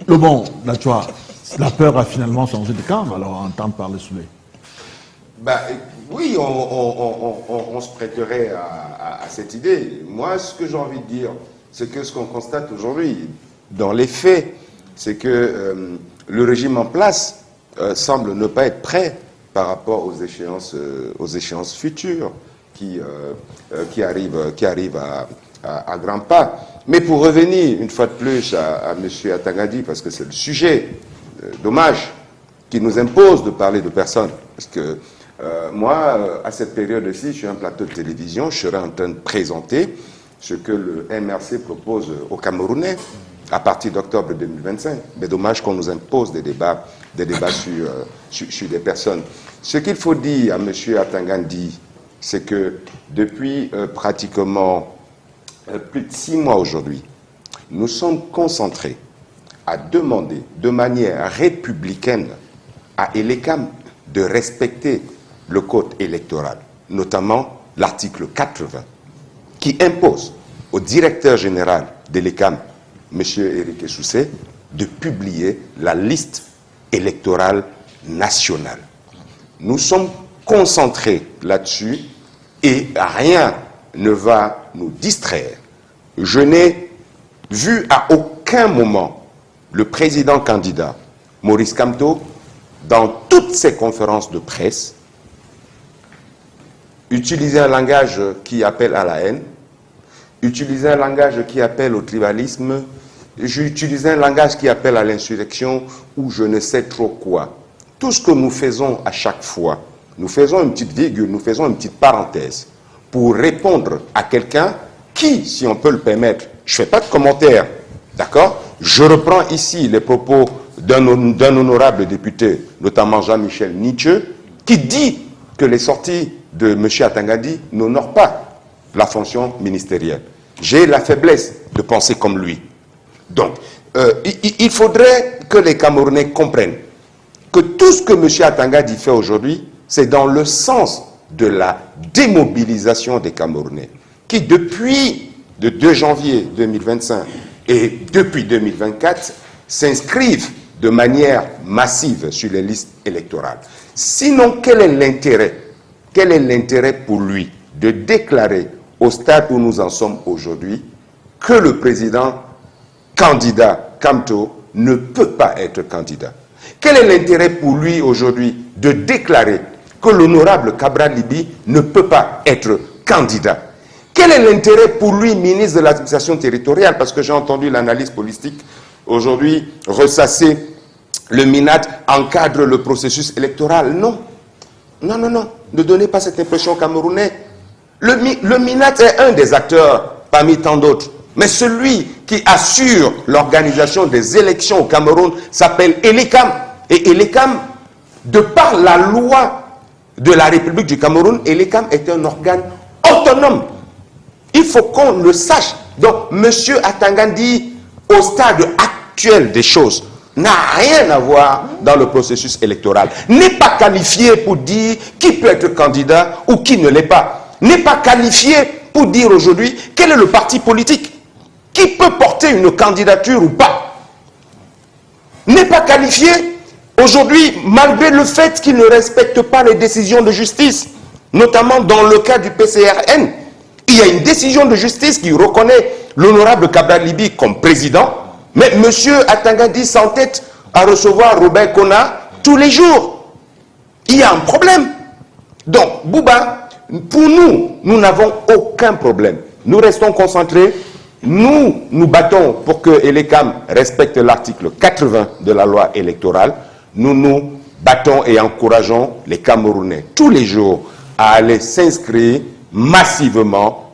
Le bon, là, tu vois, la peur a finalement changé de camp, alors entendre parler Souley. Ben, oui, on se prêterait à cette idée. Moi, ce que j'ai envie de dire, c'est que ce qu'on constate aujourd'hui, dans les faits, c'est que le régime en place semble ne pas être prêt par rapport aux échéances futures qui arrivent à grands pas. Mais pour revenir une fois de plus à M. Atangadi, parce que c'est le sujet, dommage, qui nous impose de parler de personnes. Parce que moi, à cette période-ci, je suis un plateau de télévision, je serai en train de présenter ce que le MRC propose aux Camerounais à partir d'octobre 2025. Mais dommage qu'on nous impose des débats sur des personnes. Ce qu'il faut dire à M. Atangadi, c'est que depuis pratiquement plus de 6 mois aujourd'hui, nous sommes concentrés à demander de manière républicaine à Elecam de respecter le code électoral, notamment l'article 80, qui impose au directeur général d'Elecam, M. Éric Essoussé, de publier la liste électorale nationale. Nous sommes concentrés là-dessus et rien ne va nous distraire. Je n'ai vu à aucun moment le président candidat, Maurice Kamto, dans toutes ses conférences de presse, utiliser un langage qui appelle à la haine, utiliser un langage qui appelle au tribalisme, utiliser un langage qui appelle à l'insurrection ou je ne sais trop quoi. Tout ce que nous faisons à chaque fois, nous faisons une petite virgule, nous faisons une petite parenthèse pour répondre à quelqu'un qui, si on peut le permettre, je ne fais pas de commentaire, d'accord? Je reprends ici les propos d'un honorable député, notamment Jean-Michel Nietzsche, qui dit que les sorties de M. Atangadi n'honorent pas la fonction ministérielle. J'ai la faiblesse de penser comme lui. Donc, il faudrait que les Camerounais comprennent que tout ce que M. Atangadi fait aujourd'hui, c'est dans le sens de la démobilisation des Camerounais, qui depuis le 2 janvier 2025 et depuis 2024 s'inscrivent de manière massive sur les listes électorales. Sinon, quel est l'intérêt? Quel est l'intérêt pour lui de déclarer au stade où nous en sommes aujourd'hui que le président candidat Kamto ne peut pas être candidat? Quel est l'intérêt pour lui aujourd'hui de déclarer que l'honorable Cabral Libi ne peut pas être candidat? Quel est l'intérêt pour lui, ministre de l'administration territoriale? Parce que j'ai entendu l'analyse politique aujourd'hui ressasser le MINAT encadre le processus électoral. Non. Non, non, non. Ne donnez pas cette impression aux Camerounais. Le MINAT est un des acteurs parmi tant d'autres. Mais celui qui assure l'organisation des élections au Cameroun s'appelle Elecam. Et Elecam, de par la loi de la République du Cameroun, Elecam est un organe autonome. Il faut qu'on le sache. Donc, M. Atangadi, au stade actuel des choses, n'a rien à voir dans le processus électoral. N'est pas qualifié pour dire qui peut être candidat ou qui ne l'est pas. N'est pas qualifié pour dire aujourd'hui quel est le parti politique qui peut porter une candidature ou pas. N'est pas qualifié aujourd'hui malgré le fait qu'il ne respecte pas les décisions de justice, notamment dans le cas du PCRN. Il y a une décision de justice qui reconnaît l'honorable Cabral Libi comme président, mais M. Atangadi s'entête à recevoir Robert Kona tous les jours. Il y a un problème. Donc, Bouba, pour nous, nous n'avons aucun problème. Nous restons concentrés. Nous nous battons pour que Elecam respecte l'article 80 de la loi électorale. Nous nous battons et encourageons les Camerounais tous les jours à aller s'inscrire massivement